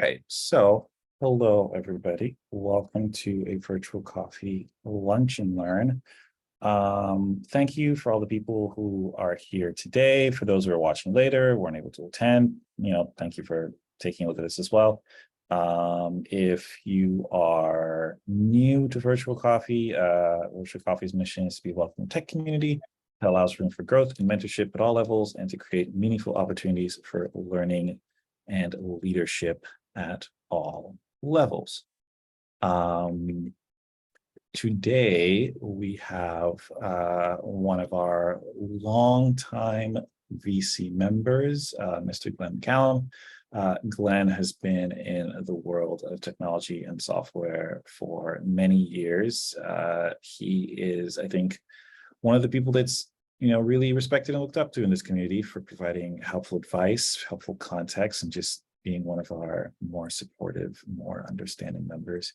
Right. So, hello, everybody. Welcome to a virtual coffee lunch and learn. Thank you for all the people who are here today. For those who are watching later, weren't able to attend, thank you for taking a look at this as well. If you are new to virtual coffee, virtual coffee's mission is to be a welcome tech community that allows room for growth and mentorship at all levels and to create meaningful opportunities for learning and leadership at all levels. Today, we have one of our longtime VC members, Mr. Glen McCallum. Glen has been in the world of technology and software for many years. He is, I think, one of the people that's really respected and looked up to in this community for providing helpful advice, helpful context, and just being one of our more supportive, more understanding members.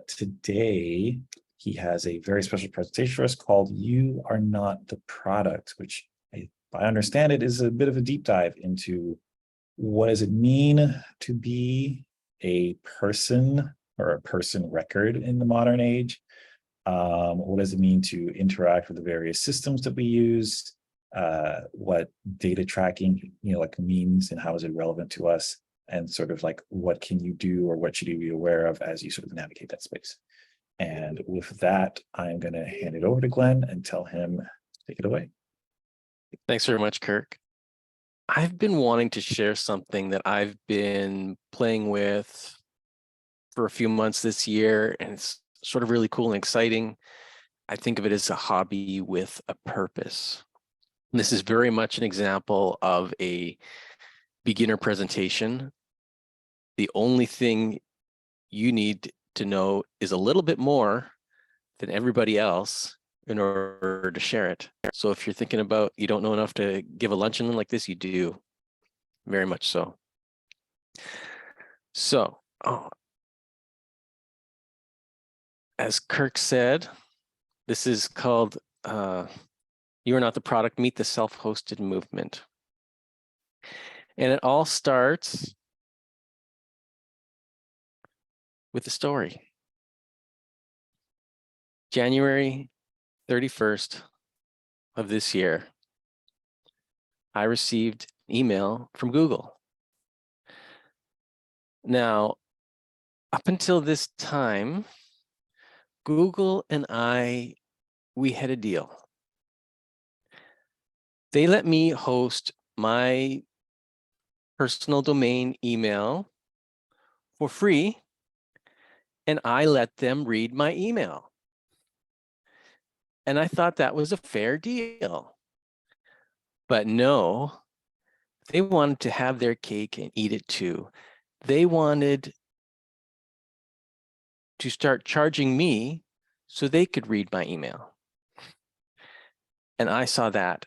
Today, he has a very special presentation for us called You Are Not the Product, which I understand it is a bit of a deep dive into what does it mean to be a person or a person record in the modern age. What does it mean to interact with the various systems that we use? What data tracking, means and how is it relevant to us? And sort of like, what can you do or what should you be aware of as you sort of navigate that space? And with that, I'm going to hand it over to Glen and tell him, take it away. Thanks very much, Kirk. I've been wanting to share something that I've been playing with for a few months this year, and it's sort of really cool and exciting. I think of it as a hobby with a purpose. And this is very much an example of a beginner presentation. The only thing you need to know is a little bit more than everybody else in order to share it. So if you're thinking about you don't know enough to give a luncheon like this, you do, very much so. So, as Kirk said, this is called You Are Not the Product, Meet the Self-Hosted Movement. And it all starts with a story. January 31st of this year, I received an email from Google. Now, up until this time, Google and we had a deal. They let me host my personal domain email for free, and I let them read my email. And I thought that was a fair deal. But no, they wanted to have their cake and eat it too. They wanted to start charging me so they could read my email. And I saw that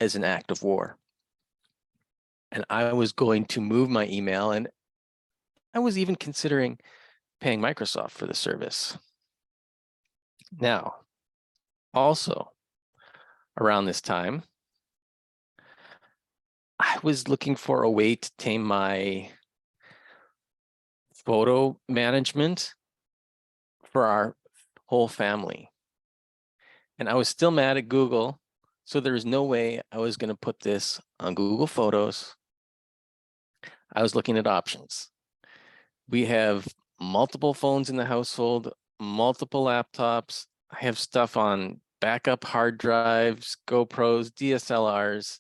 as an act of war. And I was going to move my email, and I was even considering paying Microsoft for the service. Now, also around this time, I was looking for a way to tame my photo management for our whole family. And I was still mad at Google, so there was no way I was going to put this on Google Photos. I was looking at options. We have multiple phones in the household, multiple laptops. I have stuff on backup hard drives, GoPros, DSLRs.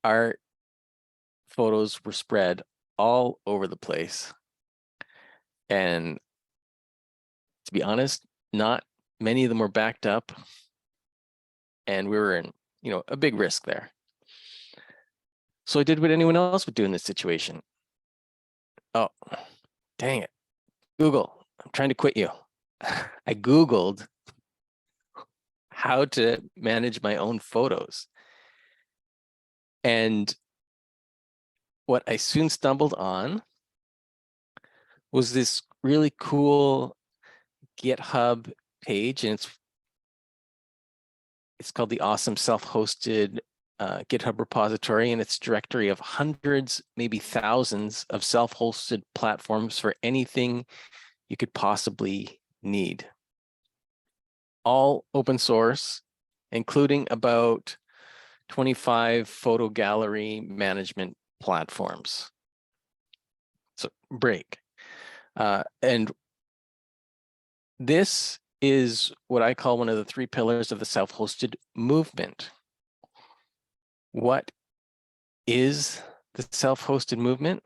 Our photos were spread all over the place. And to be honest, not many of them were backed up. And we were in, a big risk there. So I did what anyone else would do in this situation. Oh, dang it. Google, I'm trying to quit you. I Googled how to manage my own photos. And what I soon stumbled on was this really cool GitHub page, and it's called the Awesome Self-Hosted GitHub repository and its directory of hundreds, maybe thousands of self-hosted platforms for anything you could possibly need. All open source, including about 25 photo gallery management platforms. So break. And this is what I call one of the 3 pillars of the self-hosted movement. What is the self-hosted movement?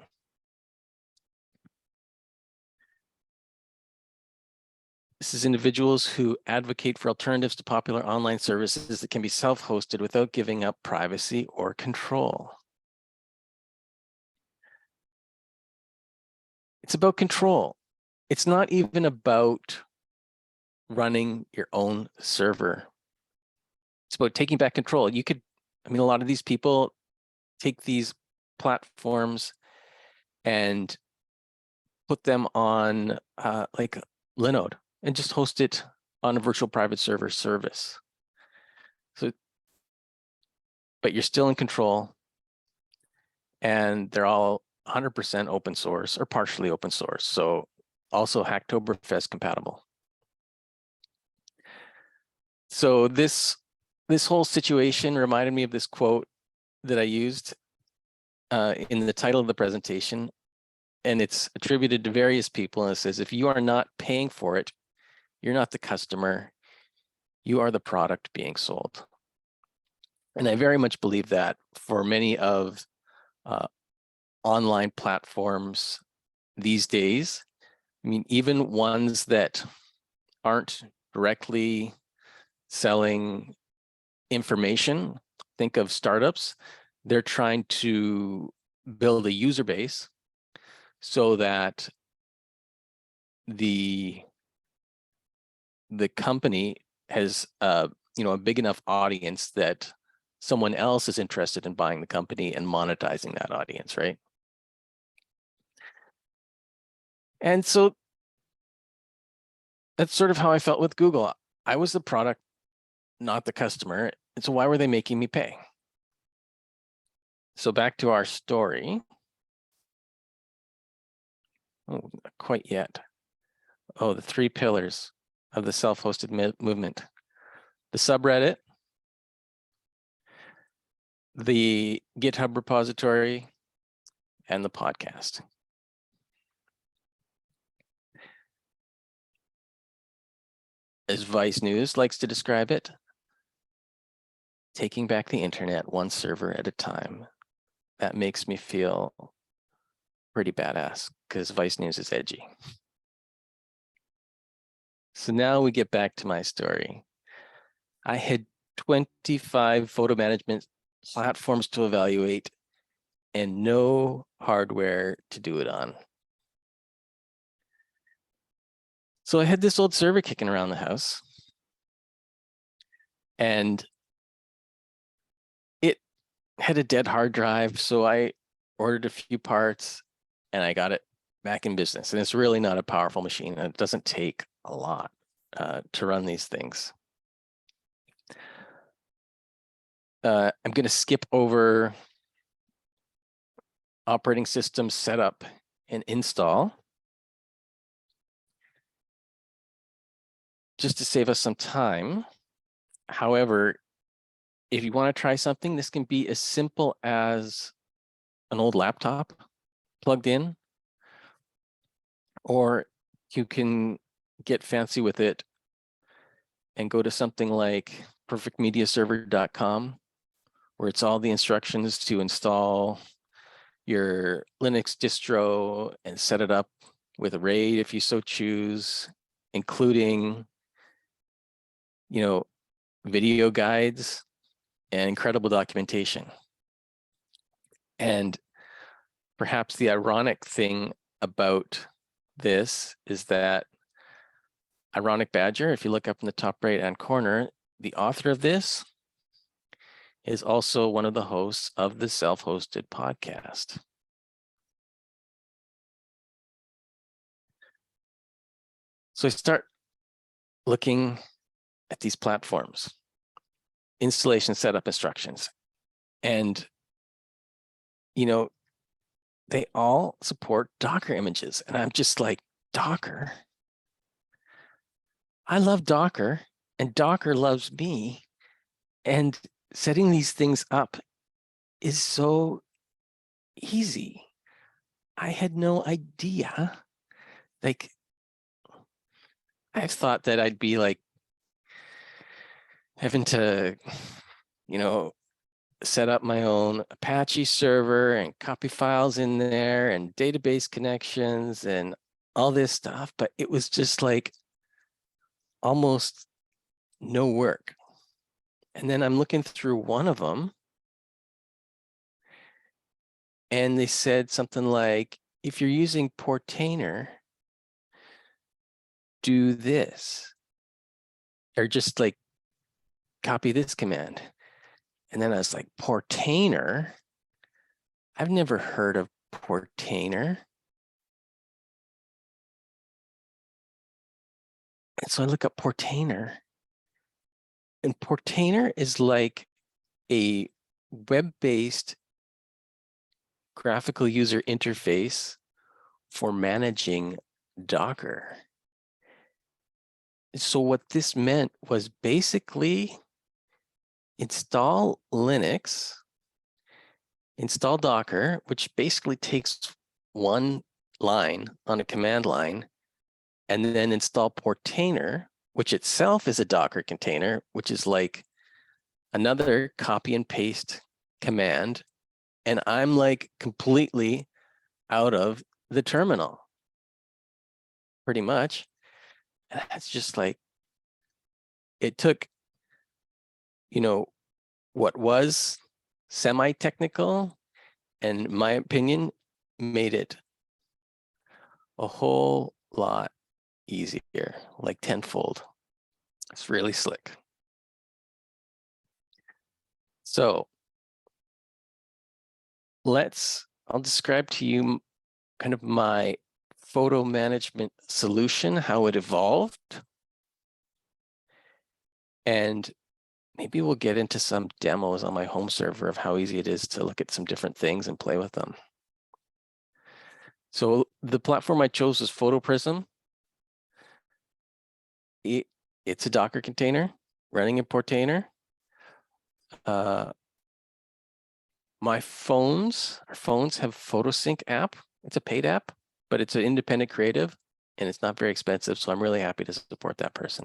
This is individuals who advocate for alternatives to popular online services that can be self-hosted without giving up privacy or control. It's about control. It's not even about running your own server. It's about taking back control. You could, I mean, a lot of these people take these platforms and put them on like Linode and just host it on a virtual private server service. So, but you're still in control, and they're all 100% open source or partially open source. So also Hacktoberfest compatible. So this whole situation reminded me of this quote that I used in the title of the presentation, and it's attributed to various people. And it says, if you are not paying for it, you're not the customer, you are the product being sold. And I very much believe that for many of online platforms these days. I mean, even ones that aren't directly selling information, think of startups, they're trying to build a user base so that the company has a big enough audience that someone else is interested in buying the company and monetizing that audience, right? And so that's sort of how I felt with Google. I was the product, not the customer. And so why were they making me pay? So back to our story. Oh, not quite yet. Oh, the 3 pillars of the self-hosted movement. The subreddit, the GitHub repository, and the podcast. As Vice News likes to describe it, taking back the internet one server at a time. That makes me feel pretty badass because Vice News is edgy. So now we get back to my story. I had 25 photo management platforms to evaluate and no hardware to do it on. So I had this old server kicking around the house, and it had a dead hard drive. So I ordered a few parts and I got it back in business. And it's really not a powerful machine, and it doesn't take a lot to run these things. I'm going to skip over operating system setup and install just to save us some time. However, if you want to try something, this can be as simple as an old laptop plugged in, or you can get fancy with it and go to something like perfectmediaserver.com, where it's all the instructions to install your Linux distro and set it up with a RAID if you so choose, including, video guides and incredible documentation. And perhaps the ironic thing about this is that Ironic Badger, if you look up in the top right-hand corner, the author of this is also one of the hosts of the self-hosted podcast. So I start looking at these platforms, installation setup instructions. And, you know, they all support Docker images. And I'm just like, Docker? I love Docker and Docker loves me. And setting these things up is so easy. I had no idea. Like, I've thought that I'd be like having to, set up my own Apache server and copy files in there and database connections and all this stuff, but it was just like almost no work. And then I'm looking through one of them and they said something like, if you're using Portainer, do this, or just like copy this command. And then I was like, Portainer? I've never heard of Portainer. And so I look up Portainer. And Portainer is like a web-based graphical user interface for managing Docker. So what this meant was basically install Linux, install Docker, which basically takes one line on a command line, and then install Portainer, which itself is a Docker container, which is like another copy and paste command. And I'm like completely out of the terminal, pretty much. And that's just like, it took, what was semi-technical, and in my opinion, made it a whole lot easier, like tenfold. It's really slick. So I'll describe to you kind of my photo management solution, how it evolved. And maybe we'll get into some demos on my home server of how easy it is to look at some different things and play with them. So the platform I chose was PhotoPrism. It's a Docker container running in Portainer. Our phones have PhotoSync app. It's a paid app, but it's an independent creative and it's not very expensive. So I'm really happy to support that person.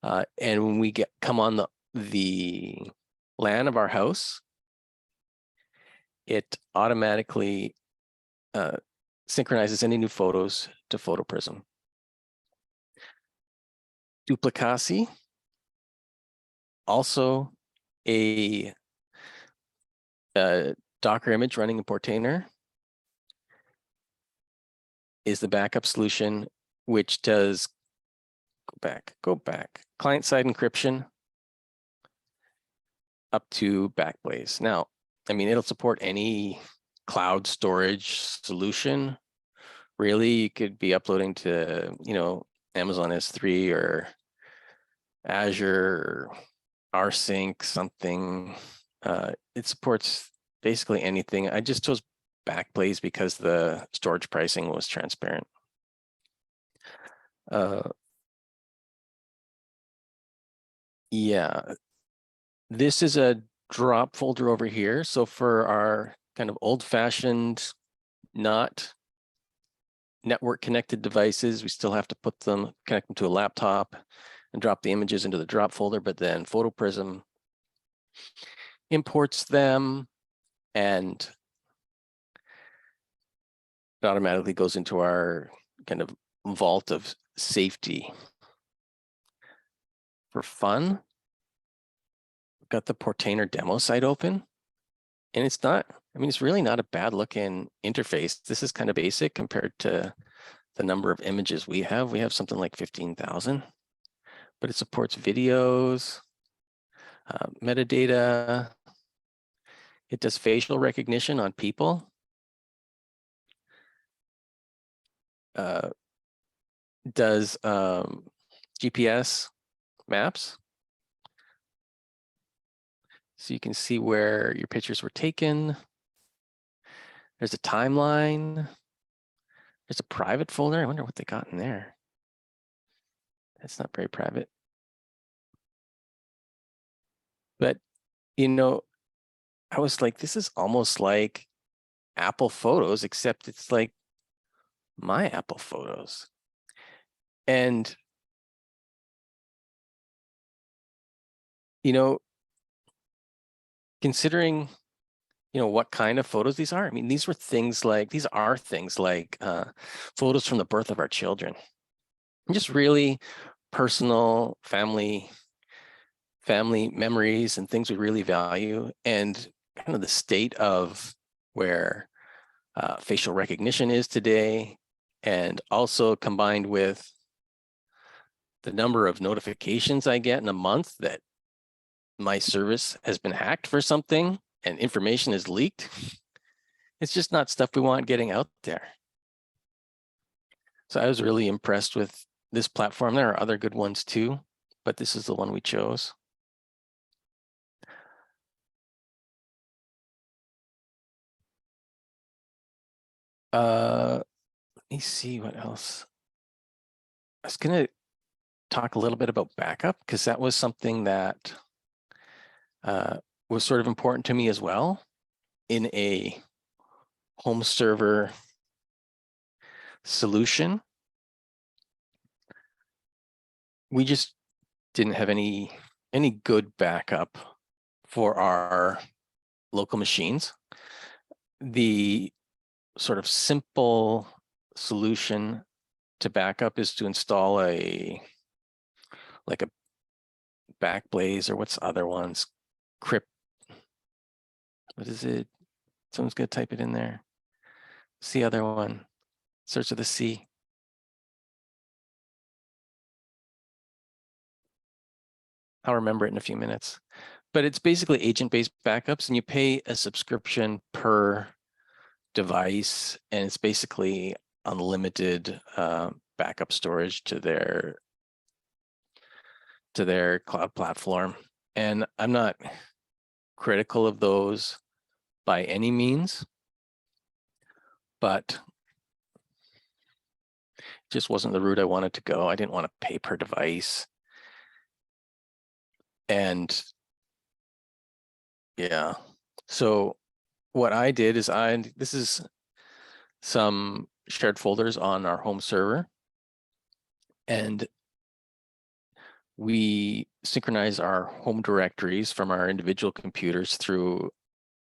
And when we come on the LAN of our house, it automatically synchronizes any new photos to PhotoPrism. Duplicacy, also a Docker image running in Portainer, is the backup solution, which does go back, client-side encryption up to Backblaze. Now, I mean, it'll support any cloud storage solution. Really, you could be uploading to, Amazon S3 or Azure or rsync, something. It supports basically anything. I just chose Backblaze because the storage pricing was transparent. Yeah, this is a drop folder over here. So for our kind of old-fashioned, not network connected devices, we still have to connect them to a laptop and drop the images into the drop folder, but then PhotoPrism imports them and it automatically goes into our kind of vault of safety. For fun, we've got the Portainer demo site open, and it's really not a bad looking interface. This is kind of basic compared to the number of images we have. We have something like 15,000, but it supports videos, metadata. It does facial recognition on people. Does GPS maps. So you can see where your pictures were taken. There's a timeline. There's a private folder. I wonder what they got in there. That's not very private. But, you know, I was like, this is almost like Apple Photos, except it's like my Apple Photos. And, you know, considering, you know, what kind of photos these are, I mean, these are things like photos from the birth of our children. And just really personal family memories and things we really value, and kind of the state of where facial recognition is today, and also combined with the number of notifications I get in a month that my service has been hacked for something and information is leaked. It's just not stuff we want getting out there. So I was really impressed with this platform. There are other good ones too, but this is the one we chose. Let me see what else. I was going to talk a little bit about backup, because that was something that was sort of important to me as well in a home server solution. We just didn't have any good backup for our local machines. The sort of simple solution to backup is to install a Backblaze, or what's the other ones? Crypt. What is it? Someone's gonna type it in there. What's the other one? Starts with a C. I'll remember it in a few minutes. But it's basically agent-based backups, and you pay a subscription per device, and it's basically unlimited backup storage to their cloud platform. And I'm not critical of those by any means, but it just wasn't the route I wanted to go. I didn't want to pay per device. And yeah, so what I did is this is some shared folders on our home server, and we synchronize our home directories from our individual computers through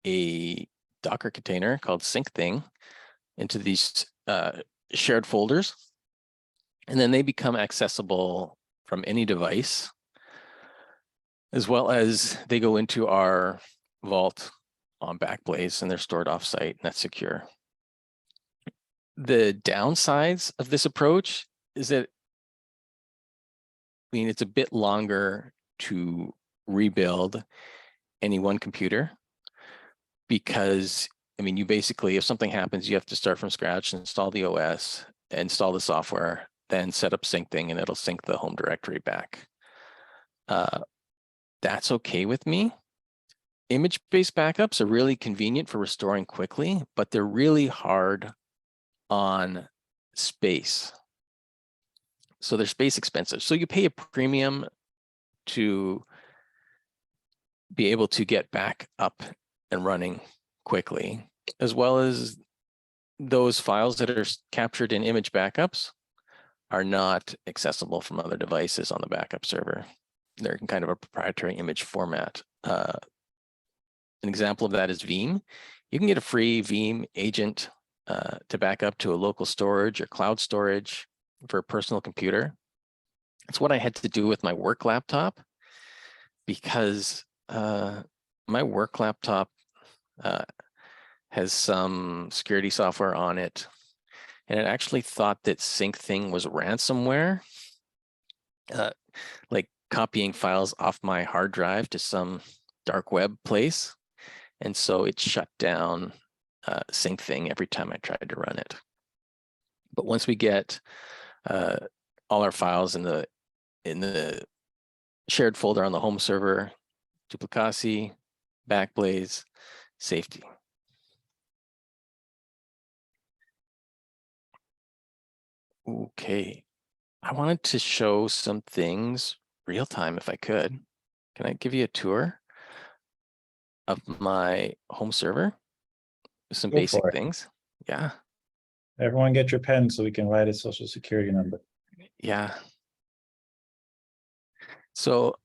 a Docker container called SyncThing into these shared folders, and then they become accessible from any device, as well as they go into our vault on Backblaze, and they're stored offsite, and that's secure. The downsides of this approach is that, I mean, it's a bit longer to rebuild any one computer, because, I mean, you basically, if something happens, you have to start from scratch, install the OS, install the software, then set up SyncThing, and it'll sync the home directory back. That's okay with me. Image-based backups are really convenient for restoring quickly, but they're really hard on space. So they're space expensive. So you pay a premium to be able to get back up and running quickly, as well as those files that are captured in image backups are not accessible from other devices on the backup server. They're in kind of a proprietary image format. An example of that is Veeam. You can get a free Veeam agent to back up to a local storage or cloud storage for a personal computer. It's what I had to do with my work laptop, because my work laptop has some security software on it, and it actually thought that SyncThing was ransomware, like copying files off my hard drive to some dark web place. And so it shut down SyncThing every time I tried to run it. But once we get all our files in the shared folder on the home server, Duplicasi, Backblaze safety. Okay, I wanted to show some things real time if I could. Can I give you a tour of my home server? Some Go basic for it. things. Yeah, Everyone get your pen so we can write a social security number. yeah. So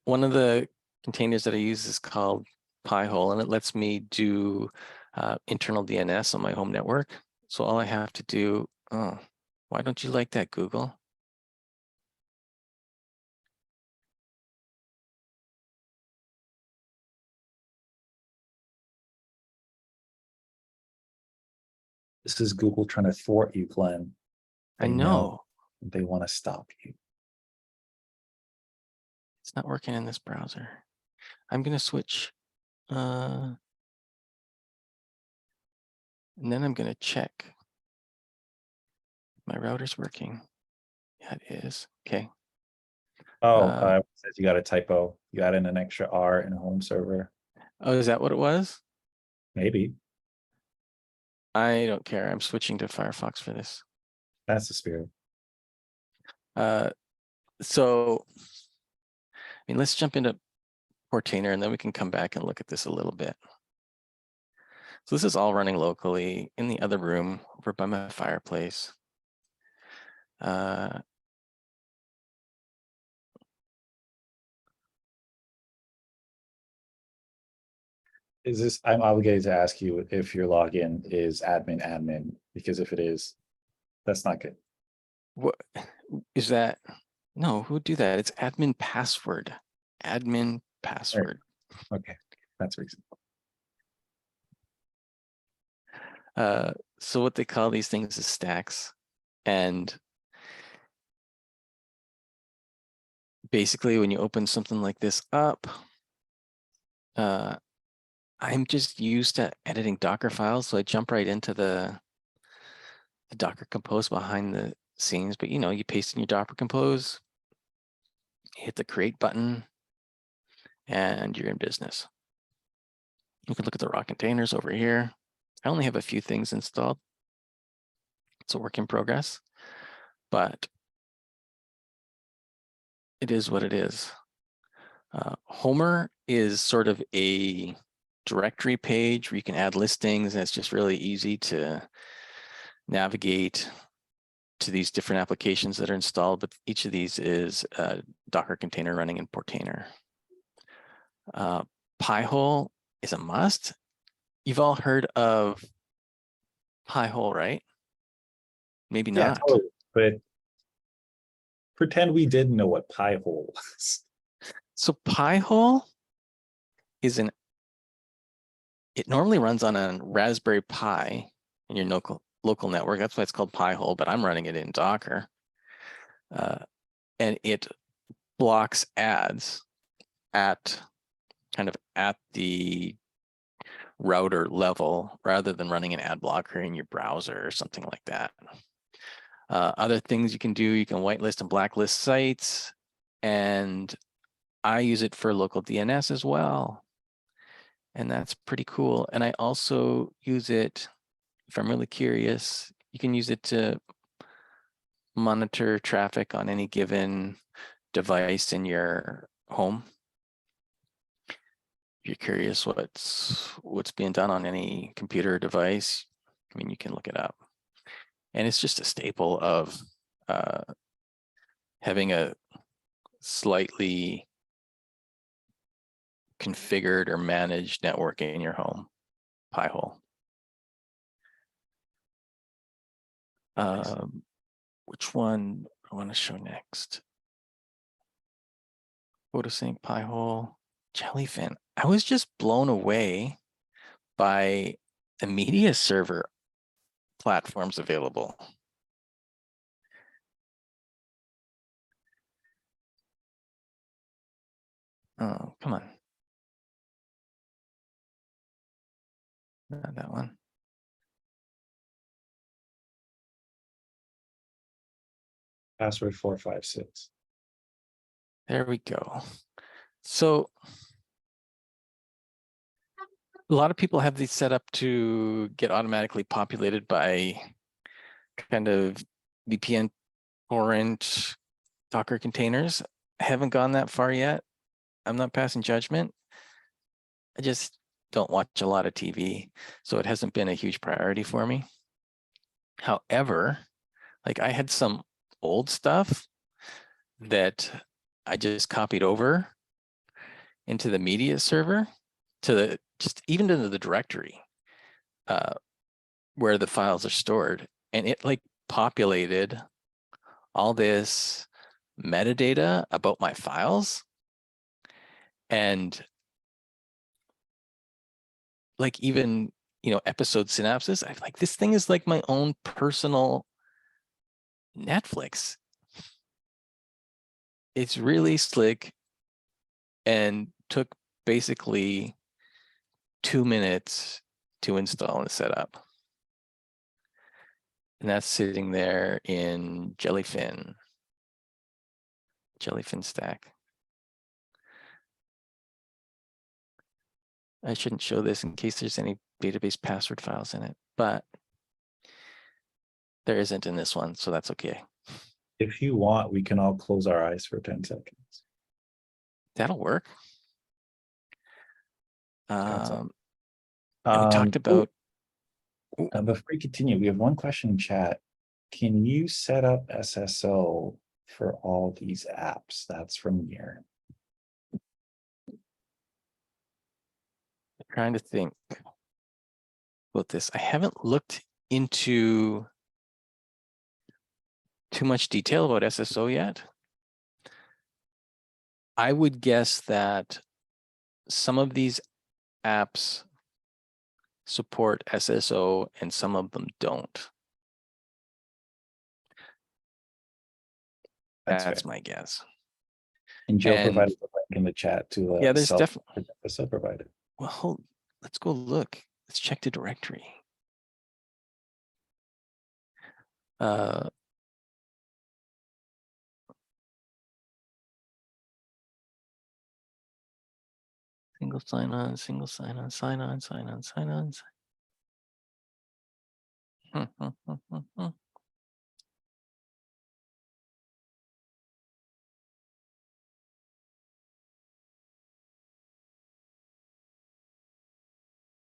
one of the containers that I use is called Pi-hole, and it lets me do internal DNS on my home network. So all I have to do, oh, why don't you like that, Google? This is Google trying to thwart you, Glenn. I They know they want to stop you. it's not working in this browser. I'm gonna switch, and then I'm gonna check. My router's working. Yeah, it is. Okay. Oh, it says you got a typo. You added an extra R in a home server. Oh, is that what it was? Maybe. I don't care. I'm switching to Firefox for this. That's the spirit. So, I mean, let's jump into Portainer and then we can come back and look at this a little bit. So this is all running locally in the other room over by my fireplace. Is this, I'm obligated to ask you if your login is admin, because if it is, that's not good. What is that? No, who would do that? It's admin password. Admin password. Okay, that's reasonable. So what they call these things is stacks. And basically when you open something like this up, I'm just used to editing Docker files. So I jump right into the Docker Compose behind the scenes, but you know, you paste in your Docker Compose, hit the create button, and you're in business. You can look at the raw containers over here. I only have a few things installed. It's a work in progress, but it is what it is. Homer is sort of a directory page where you can add listings, and it's just really easy to navigate to these different applications that are installed, but each of these is a Docker container running in Portainer. Pi-hole is a must. You've all heard of Pi-hole, right? Maybe Yeah, not. totally. But pretend we didn't know what Pi-hole was. So Pi-hole is it normally runs on a Raspberry Pi in your local network. That's why it's called Pi-hole, but I'm running it in Docker. And it blocks ads at the router level rather than running an ad blocker in your browser or something like that. Other things you can do, you can whitelist and blacklist sites, and I use it for local DNS as well. And that's pretty cool. And I also use it, if I'm really curious, you can use it to monitor traffic on any given device in your home. If you're curious what's being done on any computer or device, I mean, you can look it up. And it's just a staple of having a slightly configured or managed network in your home, Pi-hole. Which one I want to show next? PhotoSync, Pi-hole, Jellyfin. I was just blown away by the media server platforms available. Oh, come on. Not that one. Password 456. There we go. So A lot of people have these set up to get automatically populated by kind of VPN torrent Docker containers. I haven't gone that far yet. I'm not passing judgment. I just don't watch a lot of TV, so it hasn't been a huge priority for me. However, like I had some old stuff that I just copied over into the media server to the just even into the directory where the files are stored, and it like populated all this metadata about my files, and like even episode synopsis. I like this thing is like my own personal Netflix. It's really slick and took basically 2 minutes to install and set up. And that's sitting there in Jellyfin stack. I shouldn't show this in case there's any database password files in it, but there isn't in this one, so that's okay. If you want, we can all close our eyes for 10 seconds. That'll work. That's all. And we talked about. Before we continue, we have one question in chat. Can you set up SSO for all these apps? That's from here. I'm trying to think about this. I haven't looked into too much detail about SSO yet. I would guess that some of these apps support SSO and some of them don't. That's my guess. And Joe provided the link in the chat to yeah, there's definitely SSO provided. Well, let's go look. Let's check the directory. Single sign-on, single sign-on, sign-on, sign-on, sign-on.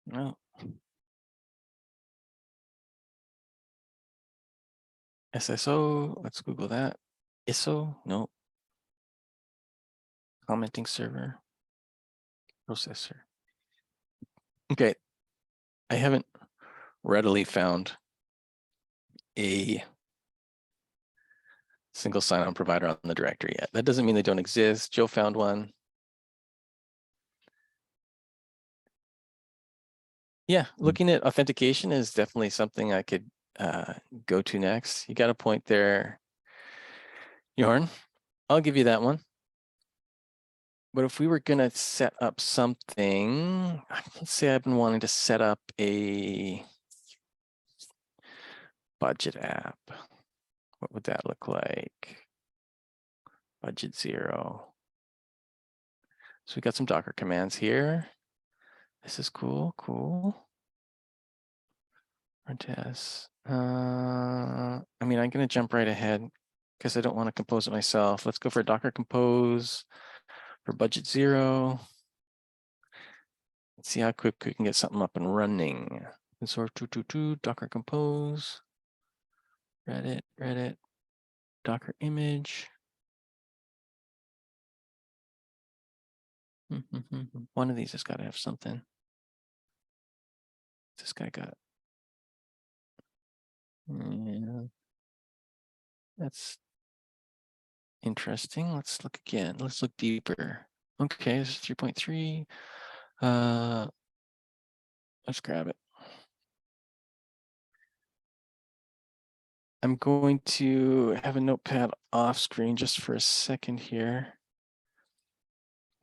No. SSO, let's Google that. ISO, no. Commenting server, processor. Okay, I haven't readily found a single sign-on provider on the directory yet. That doesn't mean they don't exist. Joe found one. Yeah, looking at authentication is definitely something I could go to next. You got a point there, Jorn. I'll give you that one. But if we were gonna set up something, let's say I've been wanting to set up a budget app. What would that look like? Budget 0. So we got some Docker commands here. This is cool, cool. Run tests. I mean, I'm gonna jump right ahead because I don't want to compose it myself. Let's go for Docker compose for budget 0. Let's see how quick we can get something up and running. Consort 222 Docker compose. Reddit, Docker image. One of these has got to have something. This guy got. Yeah. That's interesting. Let's look again. Let's look deeper. Okay, this is 3.3. Let's grab it. I'm going to have a notepad off screen just for a second here.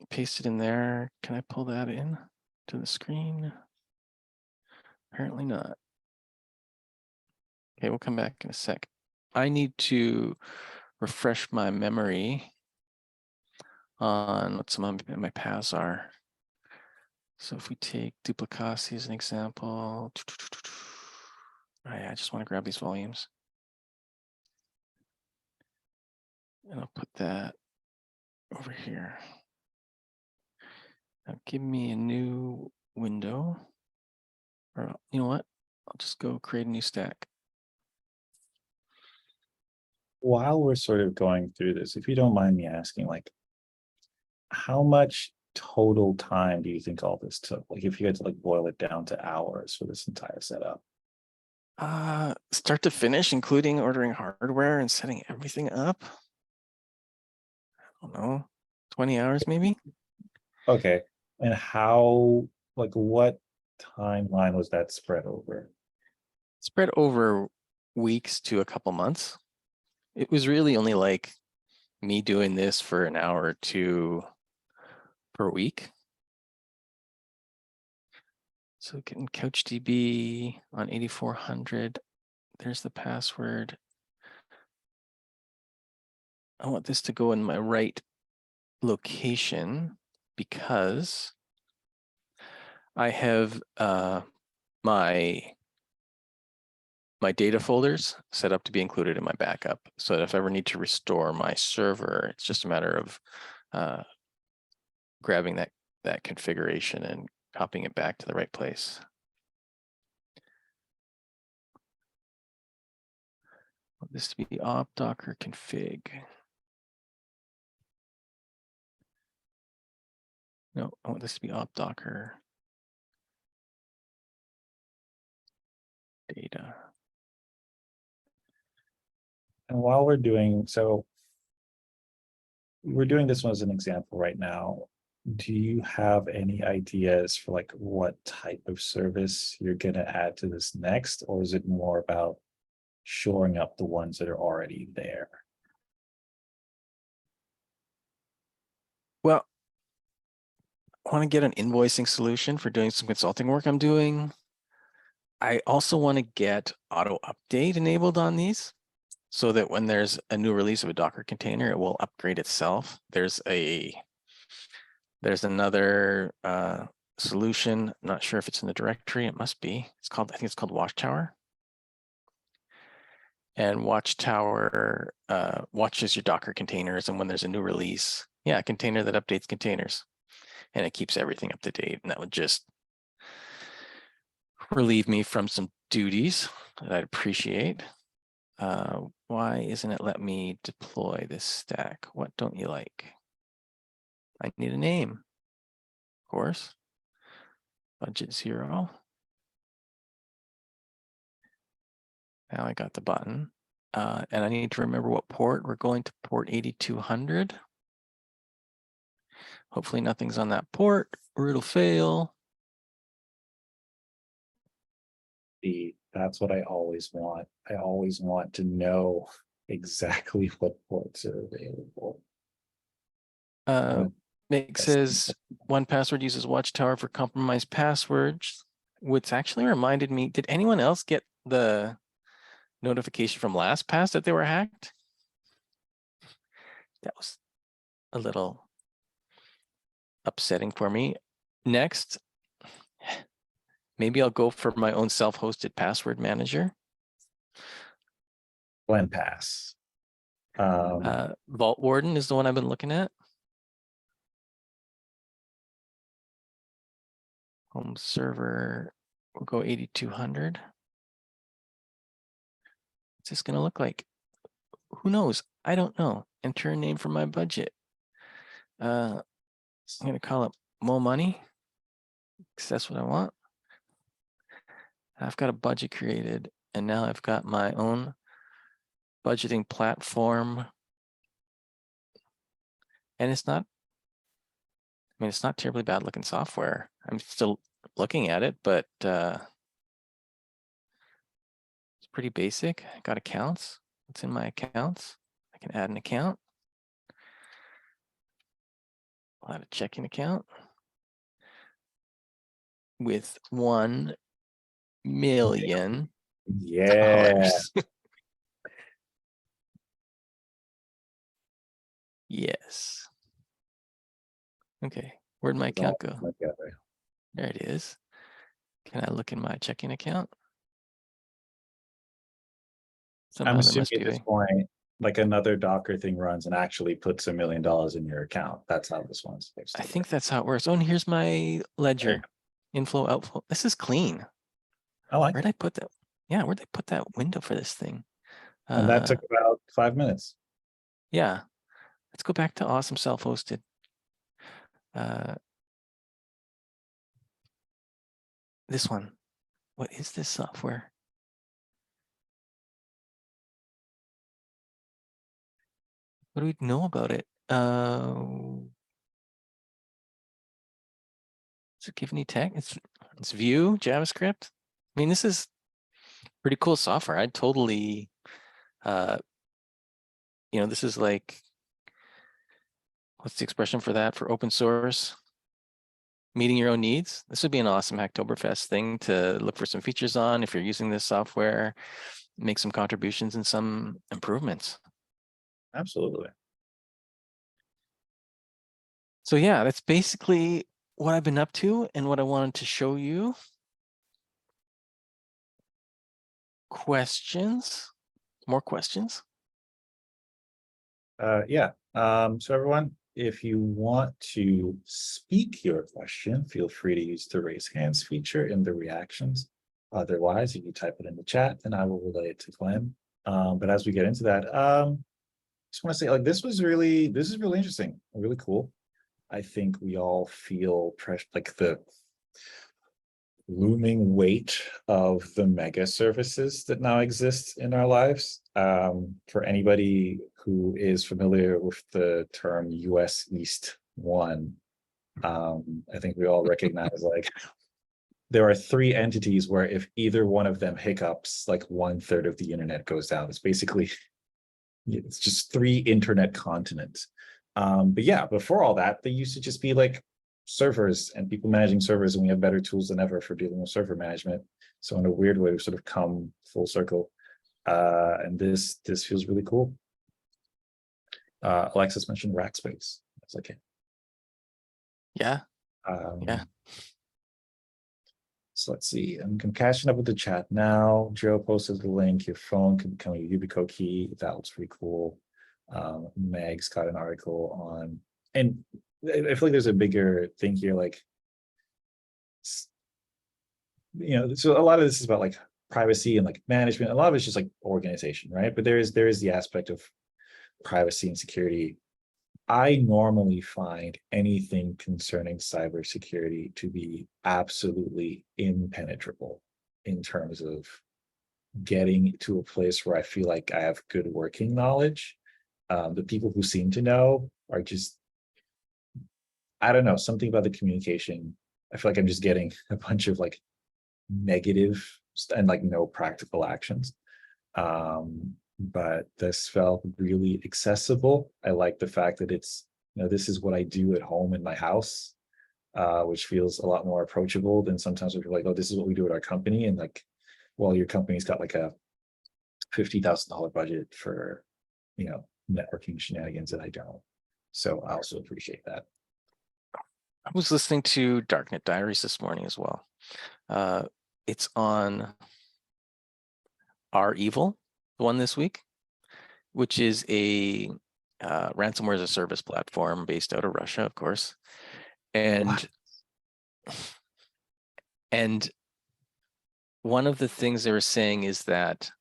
Paste it in there. Can I pull that in to the screen? Apparently not. Okay, we'll come back in a sec. I need to refresh my memory on what some of my paths are. So if we take duplicity as an example, I just want to grab these volumes. And I'll put that over here. Now give me a new window. Or you know what? I'll just go create a new stack. While we're sort of going through this, if you don't mind me asking, like, how much total time do you think all this took? Like, if you had to like boil it down to hours for this entire setup? Start to finish, including ordering hardware and setting everything up. I don't know, 20 hours maybe? Okay. And how, like, what timeline was that spread over? Spread over weeks to a couple months. It was really only like me doing this for an hour or two per week. So getting CouchDB on 8400. There's the password. I want this to go in my right location because I have my data folders set up to be included in my backup. So that if I ever need to restore my server, it's just a matter of grabbing that configuration and copying it back to the right place. I want this to be op docker config. No, I want this to be op docker data. And while we're doing, so we're doing this one as an example right now. Do you have any ideas for like what type of service you're going to add to this next, or is it more about shoring up the ones that are already there? Well, I want to get an invoicing solution for doing some consulting work I'm doing. I also want to get auto update enabled on these so that when there's a new release of a Docker container, it will upgrade itself. There's another solution. I'm not sure if it's in the directory. It must be. I think it's called Watchtower. And Watchtower watches your Docker containers, and when there's a new release, a container that updates containers, and it keeps everything up to date. And that would just relieve me from some duties that I'd appreciate. Why isn't it let me deploy this stack? What don't you like? I need a name, of course. Budget 0. Now I got the button. And I need to remember what port. We're going to port 8200. Hopefully nothing's on that port or it'll fail. That's what I always want. I always want to know exactly what ports are available. Mick says 1Password uses Watchtower for compromised passwords. Which actually reminded me, did anyone else get the notification from LastPass that they were hacked? That was a little upsetting for me. Next, maybe I'll go for my own self-hosted password manager. Glen Pass. Vault Warden is the one I've been looking at. Home server, we'll go 8200. What's this going to look like? Who knows? I don't know. Enter a name for my budget. I'm going to call it Mo Money because that's what I want. I've got a budget created, and now I've got my own budgeting platform. And it's not terribly bad looking software. I'm still looking at it, but it's pretty basic. I got accounts. What's in my accounts? I can add an account. I'll add a checking account with $1 million. Yeah. Yes. Okay. Where'd my account go? There it is. Can I look in my checking account? I'm Somehow there assuming must at be this a, point, like another Docker thing runs and actually puts $1 million in your account. That's how this one's supposed I to think work. that's how it works. Oh, and here's my There you ledger. go. Inflow, outflow. This is clean. I like Where'd it. I put that? Yeah, where'd I put that window for this thing? And that took about 5 minutes. Yeah. Let's go back to awesome self-hosted. This one. What is this software? What do we know about it? Does it give any tech? It's Vue, JavaScript. I mean, this is pretty cool software. I'd totally, this is like, what's the expression for that for open source? Meeting your own needs. This would be an awesome Hacktoberfest thing to look for some features on if you're using this software, make some contributions and some improvements. Absolutely. So yeah, that's basically what I've been up to and what I wanted to show you. Questions? More questions? Yeah. So everyone, if you want to speak your question, feel free to use the raise hands feature in the reactions. Otherwise, if you type it in the chat, then I will relay it to Glen. But as we get into that, just want to say, like, this is really interesting, really cool. I think we all feel pressure, like the looming weight of the mega services that now exist in our lives. For anybody who is familiar with the term US East 1, I think we all recognize like there are three entities where if either one of them hiccups, like 1/3 of the internet goes down. It's just three internet continents. But yeah, before all that, they used to just be like servers and people managing servers, and we have better tools than ever for dealing with server management. So in a weird way, we've sort of come full circle. And this feels really cool. Alexis mentioned Rackspace. That's okay. Yeah. Um, Yeah. So let's see. I'm catching up with the chat now. Joe posted the link. Your phone can become a Yubico key. That looks pretty cool. Meg's got an article on, and I feel like there's a bigger thing here. Like, so a lot of this is about like privacy and like management. A lot of it's just like organization, right? But there is the aspect of privacy and security. I normally find anything concerning cybersecurity to be absolutely impenetrable in terms of getting to a place where I feel like I have good working knowledge. The people who seem to know are just, I don't know, something about the communication. I feel like I'm just getting a bunch of like negative and like no practical actions. But this felt really accessible. I like the fact that it's, this is what I do at home in my house, which feels a lot more approachable than sometimes we're like, oh, this is what we do at our company. And like, well, your company's got like a $50,000 budget for, networking shenanigans that I don't. So I also appreciate that. I was listening to Darknet Diaries this morning as well. It's on Our Evil, the one this week, which is a ransomware as a service platform based out of Russia, of course. And one of the things they were saying is that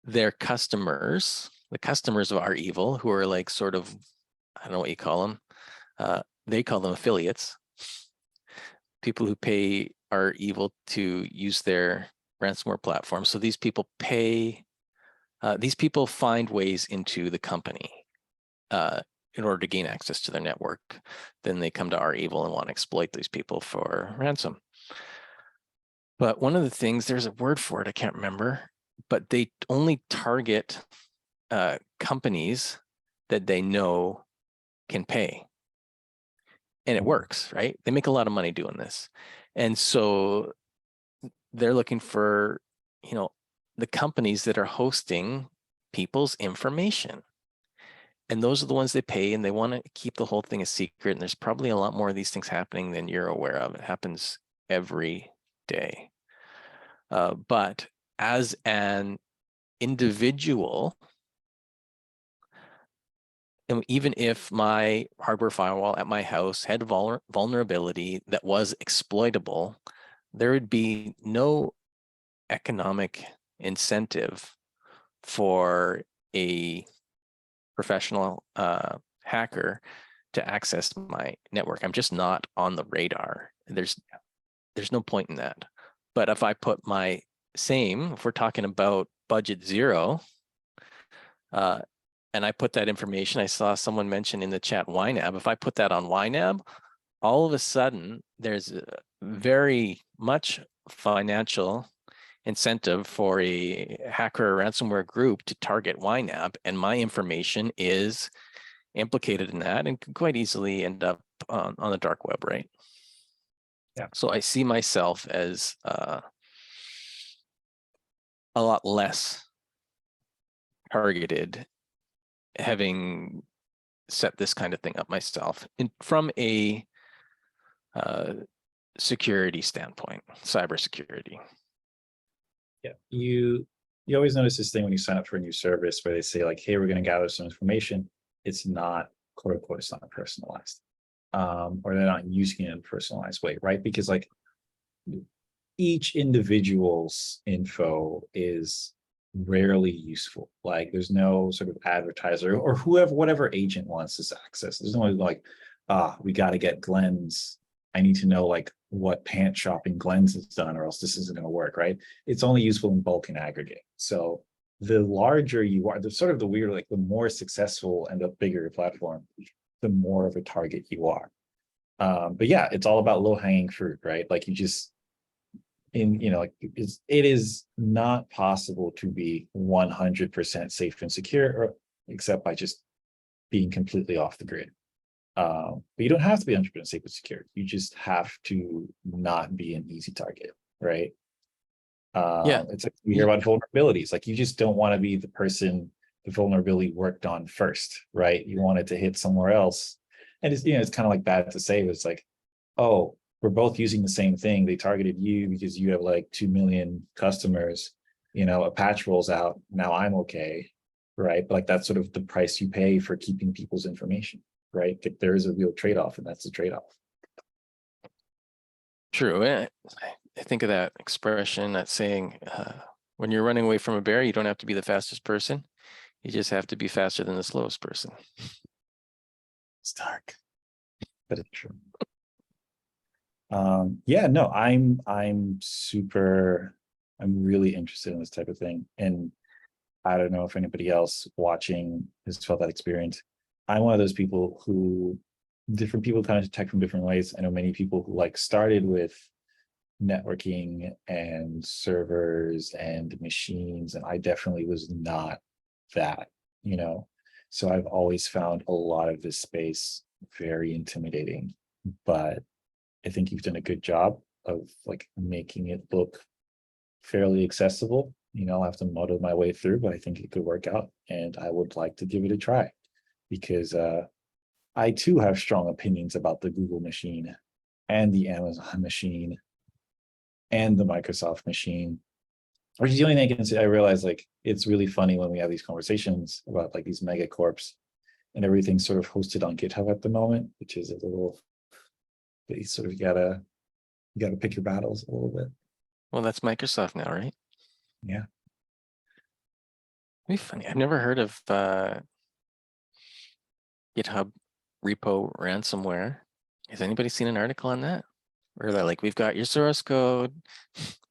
their customers, the customers of Our Evil, who are like sort of, I don't know what you call them, they call them affiliates, people who pay Our Evil to use their ransomware platform. So these people pay, these people find ways into the company in order to gain access to their network. Then they come to Our Evil and want to exploit these people for ransom. But one of the things, there's a word for it, I can't remember, but they only target companies that they know can pay. And it works, right? They make a lot of money doing this. And so they're looking for, the companies that are hosting people's information. And those are the ones they pay, and they want to keep the whole thing a secret. And there's probably a lot more of these things happening than you're aware of. It happens every day. But as an individual, and even if my hardware firewall at my house had vulnerability that was exploitable, there would be no economic incentive for a professional hacker to access my network. I'm just not on the radar. There's no point in that. But if I put if we're talking about budget zero, and I put that information, I saw someone mention in the chat YNAB. If I put that on YNAB, all of a sudden there's very much financial incentive for a hacker or ransomware group to target YNAB, and my information is implicated in that and could quite easily end up on the dark web, right? Yeah. So I see myself as a lot less targeted, having set this kind of thing up myself from a security standpoint, cybersecurity. Yeah, you always notice this thing when you sign up for a new service where they say like, hey, we're going to gather some information. It's not, quote unquote, it's not personalized. Or they're not using it in a personalized way, right? Because like each individual's info is rarely useful. Like there's no sort of advertiser or whatever agent wants this access. There's no like, we got to get Glen's. I need to know like what pant shopping Glen's has done, or else this isn't going to work, right? It's only useful in bulk and aggregate. So the larger you are, the sort of the weird, like the more successful and the bigger your platform, the more of a target you are. But yeah, it's all about low hanging fruit, right? Like you just, like it is not possible to be 100% safe and secure, except by just being completely off the grid. But you don't have to be 100% safe and secure. You just have to not be an easy target, right? Yeah. It's like we hear about vulnerabilities. Like you just don't want to be the person the vulnerability worked on first, right? You want it to hit somewhere else. And it's, it's kind of like bad to say, but it's like, oh, we're both using the same thing. They targeted you because you have like 2 million customers, a patch rolls out. Now I'm okay, right? But like that's sort of the price you pay for keeping people's information, right? Like there is a real trade-off, and that's the trade-off. True. I think of that expression, that saying, when you're running away from a bear, you don't have to be the fastest person. You just have to be faster than the slowest person. It's dark, but it's true. Yeah, no, I'm really interested in this type of thing. And I don't know if anybody else watching has felt that experience. I'm one of those people who different people kind of detect from different ways. I know many people who like started with networking and servers and machines, and I definitely was not that, So I've always found a lot of this space very intimidating, but I think you've done a good job of like making it look fairly accessible. I'll have to muddle my way through, but I think it could work out, and I would like to give it a try because I too have strong opinions about the Google machine and the Amazon machine and the Microsoft machine. Which is the only thing I can say. I realize like it's really funny when we have these conversations about like these mega corps and everything's sort of hosted on GitHub at the moment, which is a little, you sort of gotta pick your battles a little bit. Well, that's Microsoft now, right? Yeah. It'd be funny. I've never heard of GitHub repo ransomware. Has anybody seen an article on that? Where they're like, we've got your source code,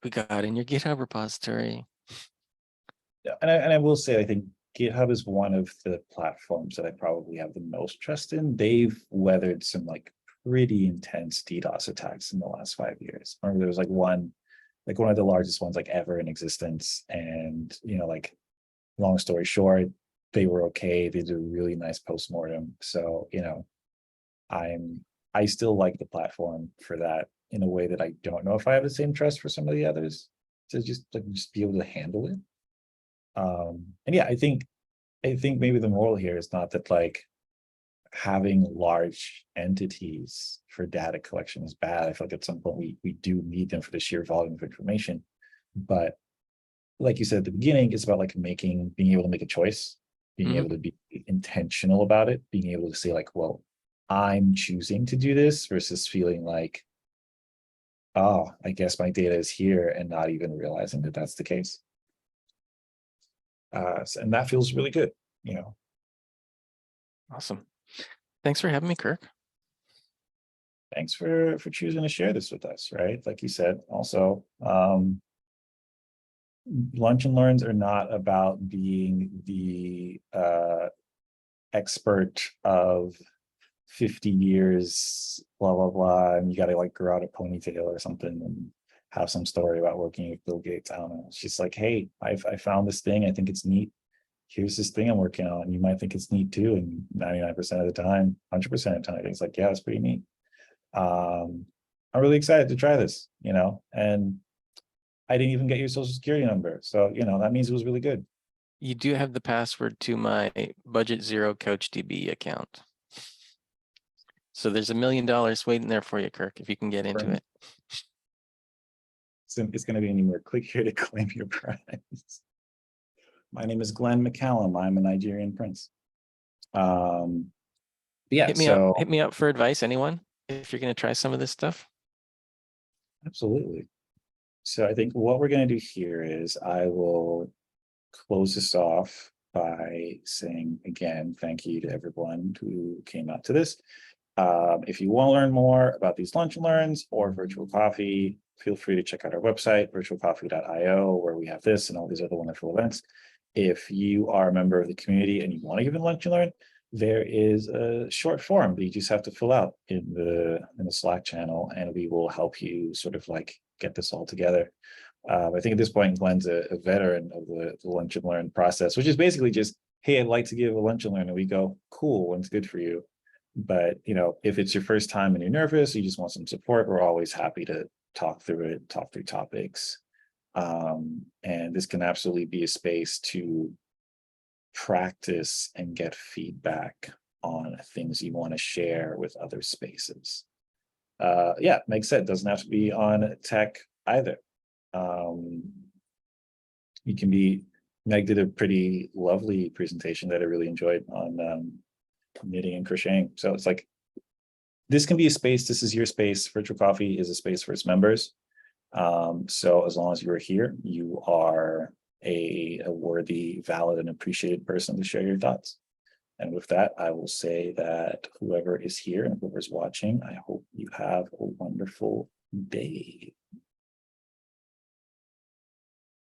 we got it in your GitHub repository. Yeah, and I will say, I think GitHub is one of the platforms that I probably have the most trust in. They've weathered some like pretty intense DDoS attacks in the last 5 years. I remember there was like one of the largest ones like ever in existence. And, like long story short, they were okay. They did a really nice postmortem. So, I still like the platform for that in a way that I don't know if I have the same trust for some of the others to just be able to handle it. And yeah, I think I think maybe the moral here is not that like having large entities for data collection is bad. I feel like at some point we do need them for the sheer volume of information. But like you said at the beginning, it's about like being able to make a choice, being Mhm. able to be intentional about it, being able to say like, well, I'm choosing to do this versus feeling like, oh, I guess my data is here and not even realizing that that's the case. And that feels really good, you know. Awesome. Thanks for having me, Kirk. Thanks for choosing to share this with us, right? Like you said, also, lunch and learns are not about being the expert of 50 years, blah, blah, blah, and you got to like grow out a ponytail or something and have some story about working with Bill Gates. I don't know. It's just like, hey, I found this thing. I think it's neat. Here's this thing I'm working on. You might think it's neat too. And 99% of the time, 100% of the time, it's like, yeah, it's pretty neat. I'm really excited to try this, you know, and I didn't even get your social security number. So, you know, that means it was really good. You do have the password to my Budget Zero CoachDB account. So there's $1 million waiting there for you, Kirk, if you can get into it. So it's going to be anywhere. Click here to claim your prize. My name is Glen McCallum. I'm a Nigerian prince. Yeah, Hit me up for advice, anyone, if you're going to try some of this stuff. Absolutely. So I think what we're going to do here is I will close this off by saying again, thank you to everyone who came out to this. If you want to learn more about these lunch and learns or virtual coffee, feel free to check out our website, virtualcoffee.io, where we have this and all these other wonderful events. If you are a member of the community and you want to give a lunch and learn, there is a short form that you just have to fill out in the Slack channel, and we will help you sort of like get this all together. I think at this point, Glen's a veteran of the lunch and learn process, which is basically just, hey, I'd like to give a lunch and learn, and we go, cool, when's good for you? But you know, if it's your first time and you're nervous, you just want some support, we're always happy to talk through it, talk through topics. And this can absolutely be a space to practice and get feedback on things you want to share with other spaces. Yeah, makes sense. Doesn't have to be on tech either. You can be, Meg did a pretty lovely presentation that I really enjoyed on knitting and crocheting. So it's like, this can be a space, this is your space. Virtual Coffee is a space for its members. So as long as you are here, you are a worthy, valid, and appreciated person to share your thoughts. And with that, I will say that whoever is here and whoever's watching, I hope you have a wonderful day.